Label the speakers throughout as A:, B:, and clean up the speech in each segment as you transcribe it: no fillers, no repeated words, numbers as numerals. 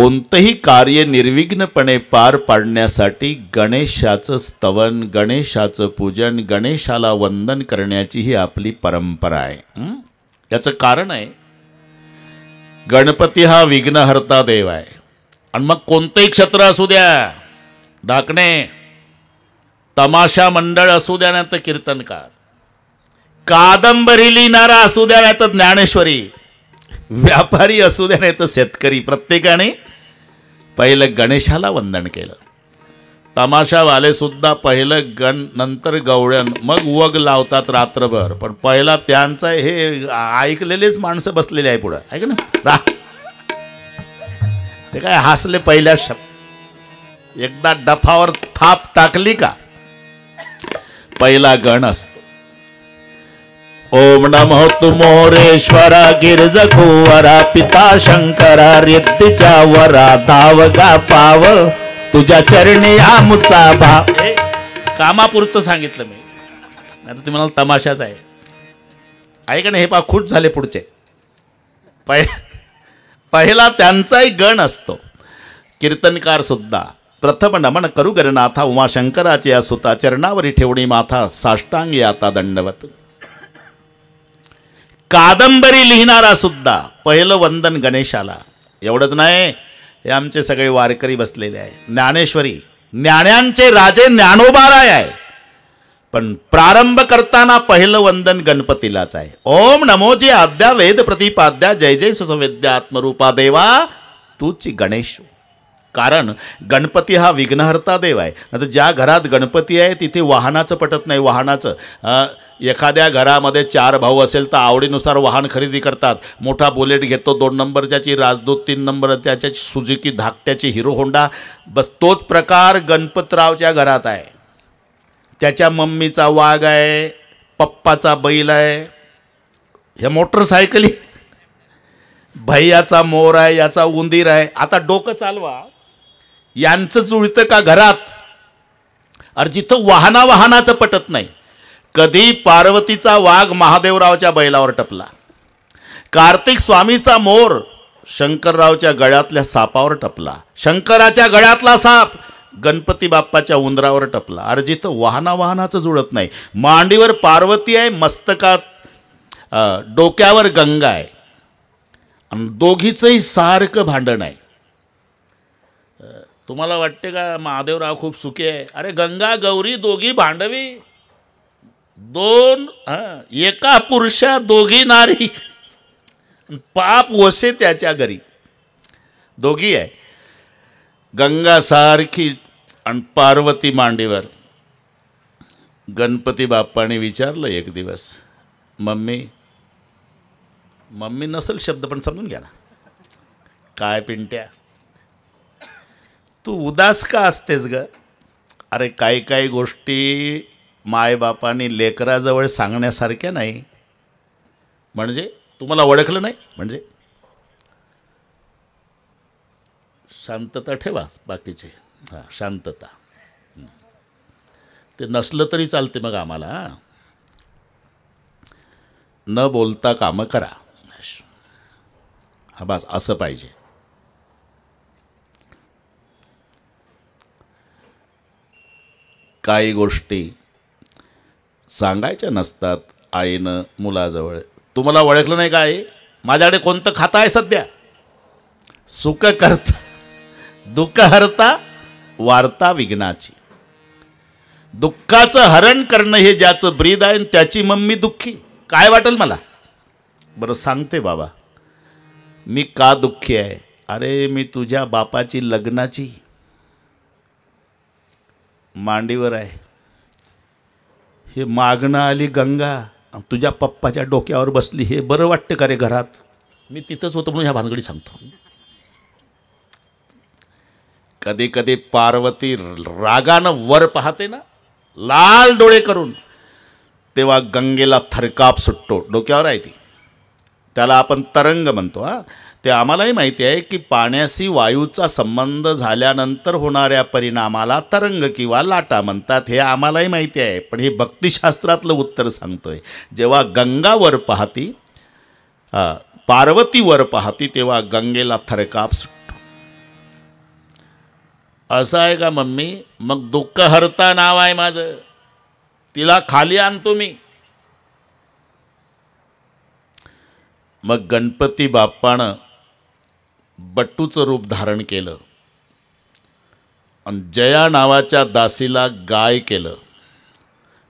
A: कोणतंही कार्य निर्विघ्नपणे पार पाडण्यासाठी गणेशाचं स्तवन, गणेशाचं पूजन, गणेशाला वंदन करण्याची ही आपली परंपरा आहे. याचं कारण आहे, गणपती हा विघ्नहर्ता देव आहे. आणि मग कोणतंही क्षेत्र असू द्या, ढाकणे, तमाशा मंडळ असू द्या नाही तर कीर्तनकार, कादंबरी लिहिणारा असू द्या नाही तर ज्ञानेश्वरी, व्यापारी असू द्या नाही तर शेतकरी, प्रत्येकाने पहिलं गणेशाला वंदन केलं. तमाशावाले सुद्धा पहिलं गण, नंतर गवळण, मग वग लावतात रात्रभर. पण पहिला त्यांचा हे ऐकलेलेच माणसं बसलेले आहे पुढं, ऐक ना, ते काय हसले पहिल्या शब्द. एकदा डफावर थाप टाकली का पहिला गण असतो. ओम नमो तुमोरेश्वरा गिरज कुवरा पिता शंकरा रिद्धीच्या वरा धावगा पाव तुझ्या चरणी आमुचा भाव. कामापुरतं सांगितलं मी, नाही तर तुम्हाला तमाशाच आहे. ऐक ना, हे पा खूट झाले पुढचे. पहिला त्यांचाही गण असतो. कीर्तनकार सुद्धा प्रथम नमन करू गरनाथा उमाशंकराचे असुता चरणावरी ठेवणी माथा साष्टांगी आता दंडवत. कादंबरी लिहिणारा सुद्धा पहिलं वंदन गणेशाला. एवढंच नाही, हे आमचे सगळे वारकरी बसलेले आहे. ज्ञानेश्वरी, ज्ञान्यांचे राजे ज्ञानोबाराय आहे, पण प्रारंभ करताना पहिलं वंदन गणपतीलाच आहे. ओम नमोजी आद्या वेद प्रतिपाद्या जय जय सुसवेद्या आत्मरूपा देवा तूची गणेश. कारण गणपती हा विघ्नहर्ता देव आहे. नाही तर ज्या घरात गणपती आहे तिथे वाहनाचं पटत नाही. वाहनाचं एखाद्या घरामध्ये 4 भाऊ असेल तर आवडीनुसार वाहन खरेदी करतात. मोठा बुलेट घेतो, 2 नंबरच्याची राजदूत, 3 नंबर त्याच्याची सुझुकी धाकट्याची हिरो होंडा. बस तोच प्रकार गणपतरावच्या घरात आहे. त्याच्या मम्मीचा वाघ आहे, पप्पाचा बैल आहे, ह्या मोटरसायकली, भैयाचा मोर आहे, याचा उंदीर आहे. आता डोकं चालवा, यांचं जुळतं का घरात? अरे जिथं वाहनाचं पटत नाही. कधी पार्वतीचा वाघ महादेवरावच्या बैलावर टपला, कार्तिक स्वामीचा मोर शंकररावच्या गळ्यातल्या सापावर टपला, शंकराच्या गळ्यातला साप गणपती बाप्पाच्या उंदरावर टपला. अरे जिथं वाहनाचं जुळत नाही. मांडीवर पार्वती आहे, मस्तकात डोक्यावर गंगा आहे, आणि दोघीचंही सारखं भांडण आहे. तुम्हाला वाटते का महादेवराव खूप सुखी आहे? अरे गंगा गौरी दोघी भांडवी, 2 एका पुरुषा दोघी नारी, पाप वसे त्याच्या घरी. दोघी आहे, गंगा सारखी आणि पार्वती मांडीवर. गणपती बाप्पाने विचारलं एक दिवस, मम्मी नसेल शब्द पण समजून घ्या ना, काय पिंट्या तू उदास का असतेस ग? अरे काही गोष्टी मायबापाने लेकराजवळ सांगण्यासारख्या नाही. म्हणजे तुम्हाला ओळखलं नाही म्हणजे शांतता ठेवा. बाकीचे शांतता, ते नसलं तरी चालते. मग आम्हाला न बोलता कामं करा. हा बस, असं पाहिजे. काही गोष्टी सांगायच्या नसतात आईनं मुलाजवळ. तुम्हाला ओळखलं नाही का आई? माझ्याकडे कोणतं खातं आहे सध्या? सुख करता दुःख हरता वार्ता विघ्नाची. दुःखाचं हरण करणं हे ज्याचं ब्रीद आहे त्याची मम्मी दुःखी. काय वाटेल मला? बरं सांगते बाबा, मी का दुःखी आहे? अरे मी तुझ्या बापाची लग्नाची मांडीवर आहे. हे मागणं आली गंगा, तुझ्या पप्पाच्या डोक्यावर बसली. हे बरं वाटतं का रे घरात? मी तिथंच होतो म्हणून ह्या भानगडी सांगतो. कधी कधी पार्वती रागानं वर पाहते ना, लाल डोळे करून, तेव्हा गंगेला थरकाप सुटतो. डोक्यावर आहे ती, त्याला आपण तरंग म्हणतो. ते आम्हालाही माहिती आहे की पाण्याशी वायूचा संबंध झाल्यानंतर होणाऱ्या परिणामाला तरंग किंवा लाटा म्हणतात. हे आम्हालाही माहिती आहे. पण हे भक्तिशास्त्रातलं उत्तर सांगतोय. जेव्हा गंगावर पाहती, पार्वतीवर पाहती, तेव्हा गंगेला थरकाप सुटतो. असं आहे का मम्मी? मग दुःख हरता नाव आहे माझं, तिला खाली आणतो मी. मग गणपती बाप्पानं बट्टूचं रूप धारण केलं आणि जया नावाच्या दासीला गाय केलं.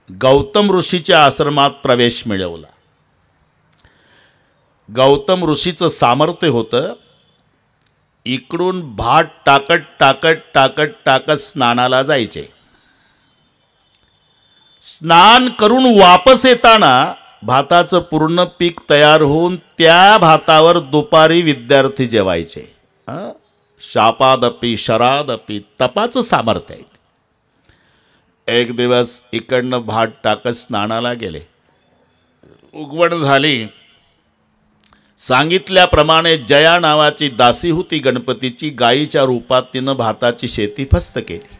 A: गौतम ऋषीच्या आश्रमात प्रवेश मिळवला. गौतम ऋषीचं सामर्थ्य होतं, इकडून भात टाकत टाकत टाकत टाकत स्नानाला जायचे. स्नान करून वापस येताना भाताचं पूर्ण पीक तयार होऊन त्या भातावर दुपारी विद्यार्थी जेवायचे. शापादपी शरादपी तपाचं सामर्थ्य आहे. एक दिवस इकडनं भात टाकत स्नानाला गेले. उगवण झाली. सांगितल्याप्रमाणे जया नावाची दासी होती गणपतीची, गायीच्या रूपात तिनं भाताची शेती फस्त केली.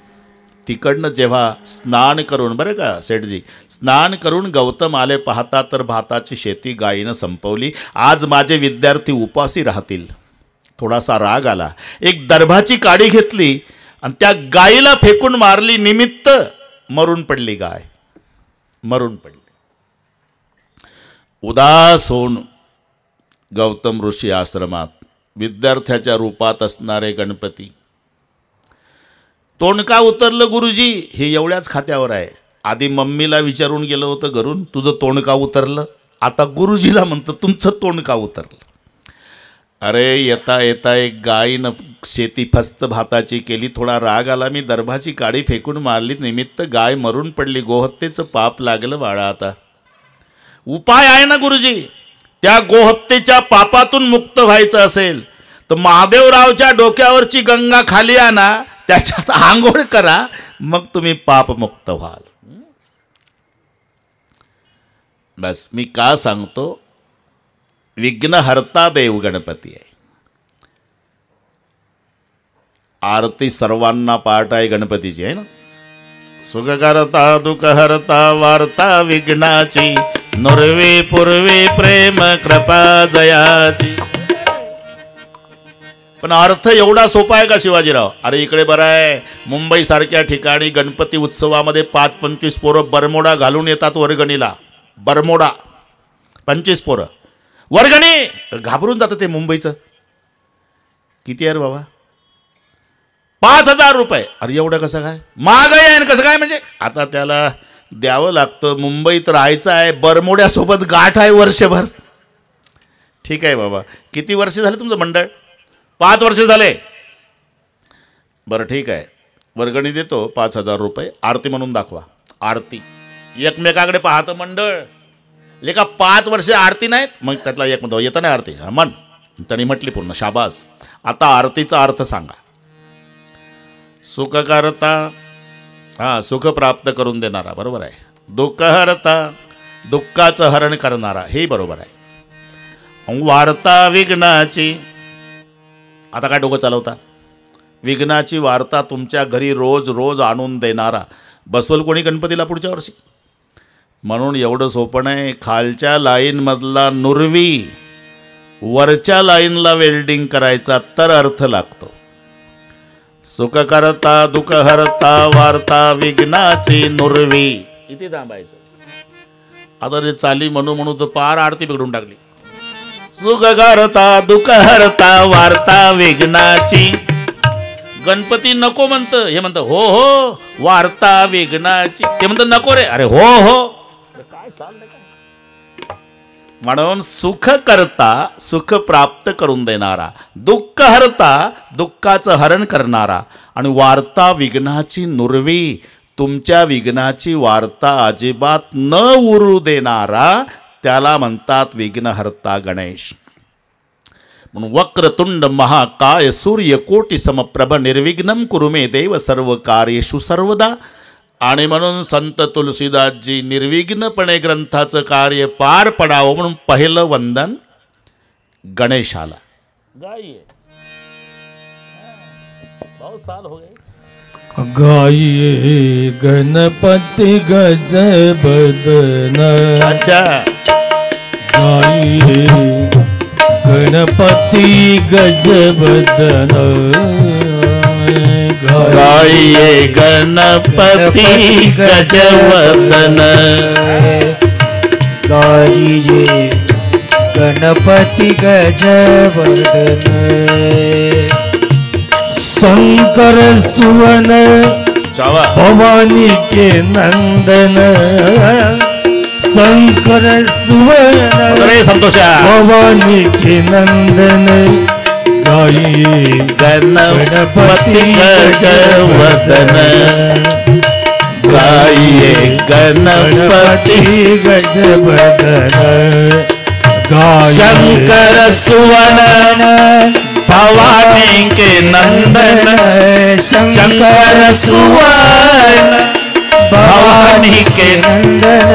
A: तिकडनं जेव्हा स्नान करून, बरं का सेठजी, स्नान करून गौतम आले पाहता तर भाताची शेती गायीनं संपवली. आज माझे विद्यार्थी उपासी राहतील. थोडासा राग आला. एक दर्भाची काडी घेतली आणि त्या गायीला फेकून मारली. निमित्त मरून पडली गाय, मरून पडली. उदास होऊन गौतम ऋषी आश्रमात विद्यार्थ्याच्या रूपात असणारे गणपती. तोंड का उतरलं गुरुजी? हे एवढ्याच खात्यावर आहे. आधी मम्मीला विचारून गेलं होतं घरून, तुझं तोंड का उतरलं? आता गुरुजीला म्हणतं तुमचं तोंड का उतरलं? अरे येता येता एक गायीनं शेती फस्त भाताची केली. थोडा राग आला, मी दर्भाची काडी फेकून मारली. निमित्त गाय मरून पडली. गोहत्येचं पाप लागलं बाळा. आता उपाय आहे ना गुरुजी. त्या गोहत्येच्या पापातून मुक्त व्हायचं असेल तर महादेवरावच्या डोक्यावरची गंगा खाली आणा, त्याच्यात आंघोळ करा, मग तुम्ही पापमुक्त व्हाल. बस मी का सांगतो? विघ्नहर्ता देव गणपती आहे. आरती सर्वांना पाठ आहे गणपतीची, आहे ना. सुख करता दुःख हरता वार्ता विघ्नाची, नुरवी पूर्वी प्रेम कृपा जयाची. पण अर्थ एवढा सोपा आहे का शिवाजीराव? अरे इकडे बरं आहे, मुंबई सारख्या ठिकाणी गणपती उत्सवामध्ये 5-25 पोरं बरमोडा घालून येतात वर्गणीला. बरमोडा 25 पोरं वर्गणी, घाबरून जातं ते मुंबईचं. किती आहे रे बाबा? 5,000 रुपये. अरे एवढं कसं काय? महागाई आहे ना, कसं काय म्हणजे? आता त्याला द्यावं लागतं. मुंबईत राहायचं आहे, बरमोड्यासोबत गाठ आहे वर्षभर. ठीक आहे बाबा. किती वर्ष झाले तुमचं मंडळ? 5 वर्ष झाले. बरं ठीक आहे, वर्गणी देतो 5,000 रुपये. आरती म्हणून दाखवा. आरती एकमेकाकडे पाहतं मंडळ. लेका 5 वर्ष आरती नाहीत. मग त्यातला एक म्हणतो येतं नाही आरती. मन त्यांनी म्हटली पूर्ण. शाबास. आता आरतीचा अर्थ सांगा. सुख करता, सुख प्राप्त करून देणारा, बरोबर आहे. दुःख हरता, दुःखाचं हरण करणारा, हे बरोबर आहे. वार्ता विघ्नाची, आता काय डोकं चालवता? विघ्नाची वार्ता तुमच्या घरी रोज रोज आणून देणारा. बसवल कोणी गणपतीला पुढच्या वर्षी? म्हणून एवढं सोपं आहे. खालच्या लाईनमधला नुरवी वरच्या लाईनला वेल्डिंग करायचा तर अर्थ लागतो. सुख करता दुःख हरता वार्ता विघ्नाची नुरवी. इथे थांबायचं. आता ते चाली म्हणू म्हणू तर पार आरती बिघडून टाकली. सुख करता दुःख हरता वार्ता विघ्नाची. गणपती नको म्हणतं, हे म्हणतं हो हो वार्ता विघ्नाची. ते म्हणतं नको रे. अरे हो हो. काय चाललंय? म्हणून सुख करता, सुख प्राप्त करून देणारा, दुःख हरता, दुःखाचं हरण करणारा, आणि वार्ता विघ्नाची नुरवी, तुमच्या विघ्नाची वार्ता अजिबात न उरू देणारा, त्याला म्हणतात विघ्नहर्ता गणेश. म्हणून वक्रतुंड महाकाय सूर्यकोटी समप्रभ निर्विघ्नं कुरु मे देव सर्व कार्येषु सर्वदा. आणि म्हणून संत तुलसीदासजी निर्विघ्नपणे ग्रंथाचं कार्य पार पडावं म्हणून पहिलं वंदन गणेशाला. गाइए बहुत साल हो गए.
B: गाइए गणपति गज बदन.
A: अच्छा.
B: गाइए गणपति गज बदन.
A: गाइये गणपति गजवदन
C: गाइये गणपति गजवदन
B: शंकर सुवन
A: चावा
B: भवानी के नंदन शंकर सुवन
A: अरे संतोषा
B: भवानी के नंदन गाइए
A: गणपति गजवदन गाइये गणपति
B: गजवदन
A: शंकर सुवन भवानी के नंदन शंकर सुवन भवानी के
C: नंदन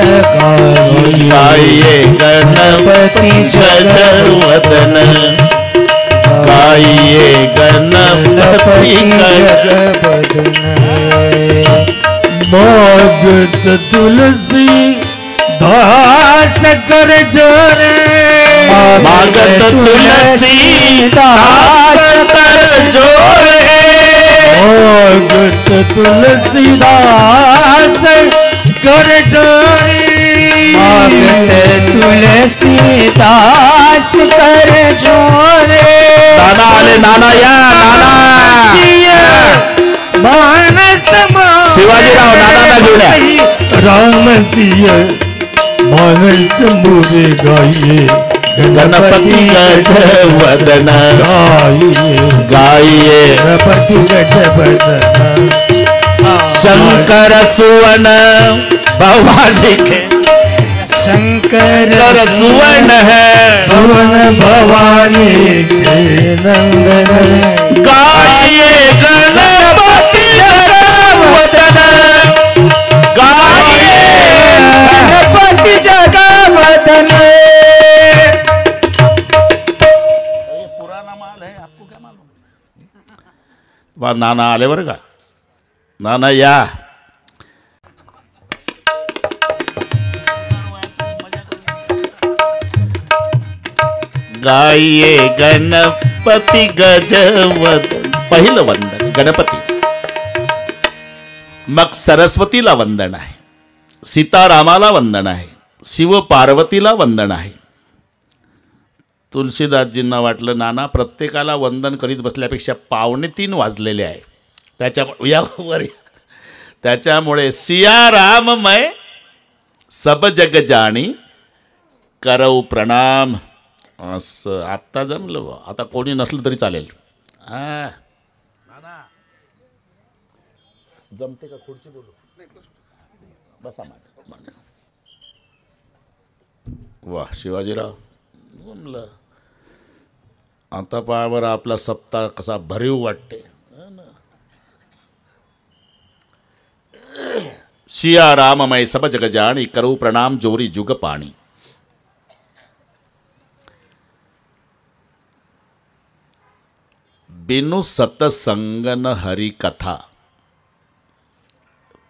A: गाइये गणपति गजवदन गाइये गणपति
C: गजवदन
B: भगत तुलसी दास कर जोरे
A: भगत तुलसी दास कर जोरे
B: भगत तुलसी दास कर जोरे
C: भगत तुलसी दास कर जोरे
A: नाना आले नाना या नाना
B: मानस
A: शिवाजीराव नाना घेऊन या
B: राम सिंह मानस मोरे गाइए
A: गणपति गजवदन गाइये
B: गणपति गजवदन
A: शंकर सुवन भवानी के
C: शंकर
A: सुवन है
B: सुवन भवानी के नंदन
A: गाइये गणपति गजवदन गाइये
C: गणपति जगवदन
A: पुराना माल है आपको क्या मालूम वाह नाना आले बरं का नाना या गाइये गणपति गजवदन पहिलं वंदन गणपती मग सरस्वतीला वंदन आहे सीतारामाला वंदन आहे शिव पार्वतीला वंदन आहे तुलसीदासजींना वाटलं नाना प्रत्येकाला वंदन करीत बसल्यापेक्षा 2:45 वाजलेले आहे त्याच्यामुळे सिया राममय सब जग जाणी करऊ प्रणाम असं आत्ता जमलं बुवा. आता कोणी नसलं तरी चालेल जमते का खुर्ची बोलू बसा मागे वाह शिवाजीराव जमलं आता पावर आपला सप्ताह कसा भरीव वाटते सिया राममय सब जग जाणी करू प्रणाम जोरी जुग पाणी बिनु सतसंगन हरी कथा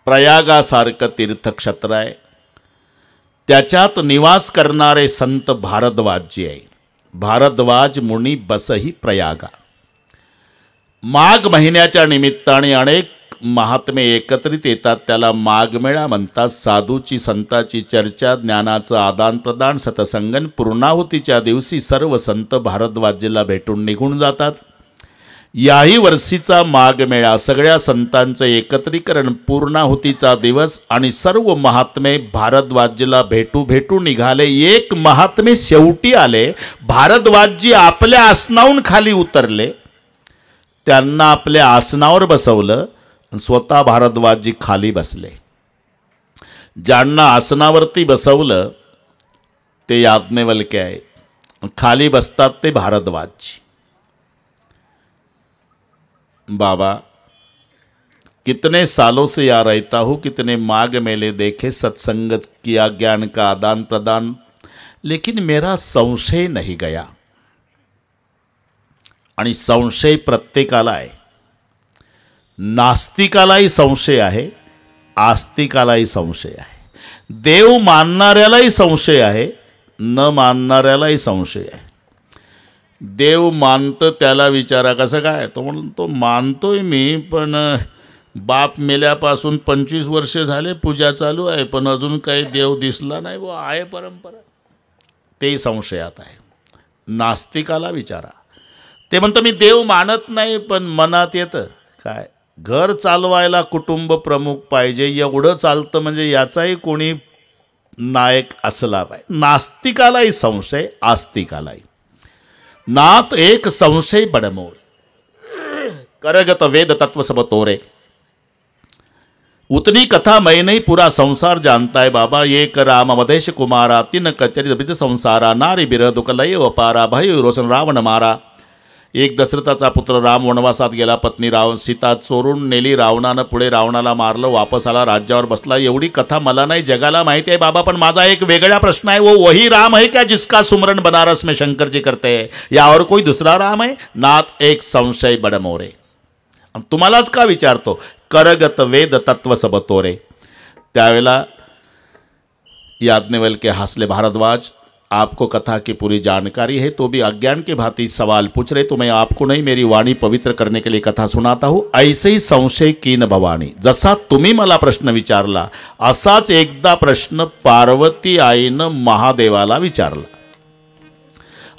A: प्रयागासारखं तीर्थक्षेत्र आहे त्याच्यात निवास करणारे संत भारद्वाजजी आहे भारद्वाज मुनी बसही प्रयागा माघ महिन्याच्या निमित्ताने अनेक महात्मे एकत्रित येतात त्याला माघमेळा म्हणतात साधूची संताची चर्चा ज्ञानाचं आदानप्रदान सतसंगन पूर्णाहुतीच्या दिवशी सर्व संत भारद्वाजजीला भेटून निघून जातात याही वर्षीचा माघमेळा सगळ्या संतांचं एकत्रीकरण पूर्णाहुतीचा दिवस आणि सर्व महात्मे भारद्वाजजीला भेटू निघाले एक महात्मे शेवटी आले भारद्वाजजी आपल्या आसनावरून खाली उतरले त्यांना आपल्या आसनावर बसवलं स्वतः भारद्वाजजी खाली बसले ज्यांना आसनावरती बसवलं ते याज्ञवल्क्य आहे खाली बसतात ते भारद्वाजजी बाबा कितने सालों से यहाँ रहता हूँ कितने माघ मेले देखे सत्संगत किया ज्ञान का आदान प्रदान लेकिन मेरा संशय नहीं गया आणि संशय प्रत्येकाला आहे नास्तिकालाही संशय आहे आस्तिकालाही संशय आहे देव मानणाऱ्यालाही संशय आहे न मानणाऱ्यालाही संशय आहे देव मानतं त्याला विचारा कसं काय. तो म्हणतो मानतोय मी, पण बाप मेल्यापासून 25 वर्ष झाले पूजा चालू आहे, पण अजून काही देव दिसला नाही. व आहे परंपरा. ते संशयात आहे. नास्तिकाला विचारा. ते म्हणतं मी देव मानत नाही, पण मनात येतं काय घर चालवायला कुटुंब प्रमुख पाहिजे, एवढं चालतं म्हणजे याचाही कोणी नायक असला पाहिजे. नास्तिकालाही संशय, आस्तिकालाही. नात एक संशय बडमोर, करगत वेद तत्व सब तोरे. उतनी कथा मैं नहीं पूरा संसार जानता है बाबा. एक राम अवधेश कुमारा, तीन कचरी बिद संसारा. नारी बिर दुख लय अपारा, भय रोशन रावण मारा. एक दशरथाचा पुत्र राम वनवासात गेला. पत्नी सीता चोरून नेली रावणानं. पुढे रावणाला मारलं, वापस आला, राज्यावर बसला. एवढी कथा मला नाही, जगाला माहिती आहे बाबा. पण माझा एक वेगळा प्रश्न आहे, वो वही राम है क्या जिसका सुमरन बनारस में शंकर जी करते हैं, या और कोई दूसरा राम है. नाथ एक संशय बडमोरे. तुम्हालाच का विचारतो, करगत वेद तत्व सब तोरे. त्यावेळेला याज्ञवल्क्य हंसले. भारद्वाज, आपको कथा की पूरी जानकारी है, तो भी अज्ञान के भांति सवाल पूछ रहे, तो मैं आपको नहीं मेरी वाणी पवित्र करने के लिए कथा सुनाता हूँ. ऐसे ही संशय कीन भवानी. जसा तुम्ही मला प्रश्न विचारला, असाच एकदा प्रश्न पार्वती आईनं महादेवाला विचारला.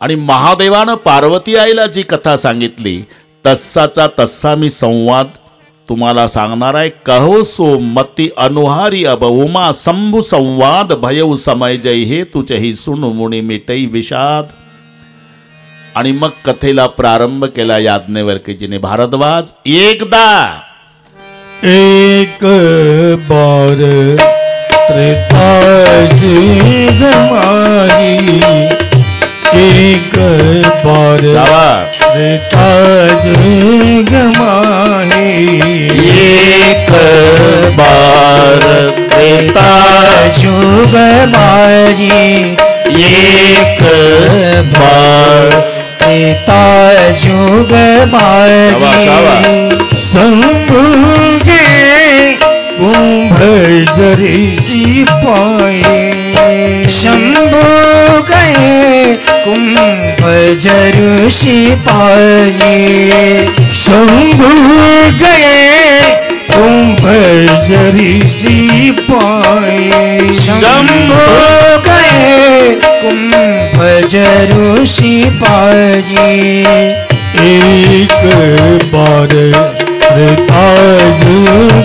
A: आणि महादेवानं पार्वती आईला जी कथा सांगितली, तस्साचा तस्सा मी संवाद तुम्हाला सांगणार आहे. कहो सो मती अनुहारी अब उमा शंभु संवाद. भयउ समय जय हे तुझही सुन मुनी मिटई विषाद. आणि मग कथेला प्रारंभ केला याज्ञवल्क्यजीने. भारद्वाज, एकदा
B: एक बार त्रेताज गमाई. एक बार त्रेताज गमाई.
C: एक बार त्रेता जुग मारी. एक बार त्रेता जुग मारी.
B: संभुगे कुंभ जरीसी पाए.
C: शंभु गए कुंभ जरुषि पाए.
B: शंभु गए कुंभ जरीसी पाए.
C: शंभु गए कुंभ जरुषि पाए.
B: एक बार त्रेताज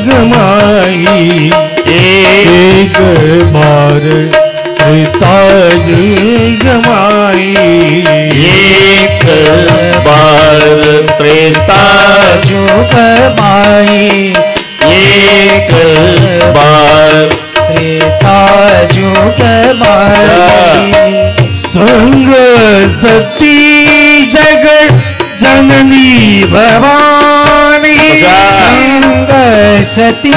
B: गमाई. एक बार त्रेताज गमाई.
C: एक बार त्रेता जुग माई. एक बार त्रेता जुग माई.
B: संग सती जग जननी भवानी.
C: संग सती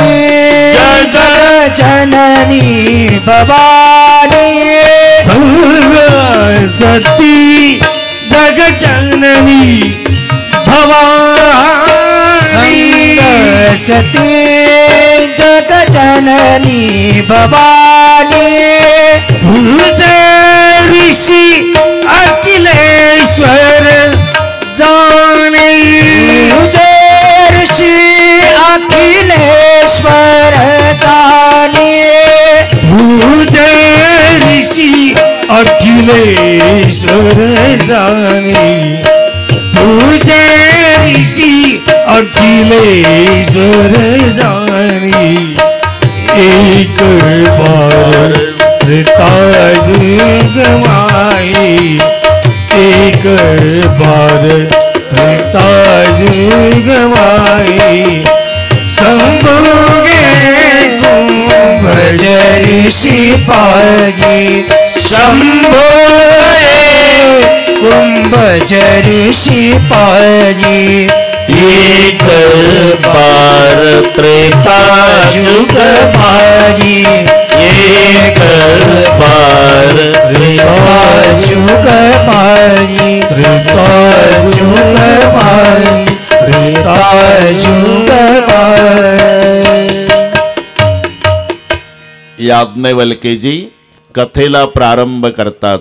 C: जग जननी भवानी.
B: संग सती जग जननी भवानी.
C: संग सती जग जननी भवानी.
B: तुझे ऋषि अखिलेश्वर जाने.
C: तुझे ऋषि अखिलेश्वर जाने.
B: तुझे ऋषि अखिलेश्वर जाने. तुझे ऋषि अखिलेश्वर जाने. एक बार त्रेताज गमाई. एक बार त्रेताज गमाई. संभोगे कुंभ
C: ऋषि पाई. शंभो कुंभ ऋषि पाई.
A: एक बार त्रेता
C: जुग मारी. एक बार त्रेता जुग मारी.
B: त्रेता
C: जुग मारी. त्रेता जुग मारी.
A: याज्ञवल्क्यजी कथेला प्रारंभ करतात.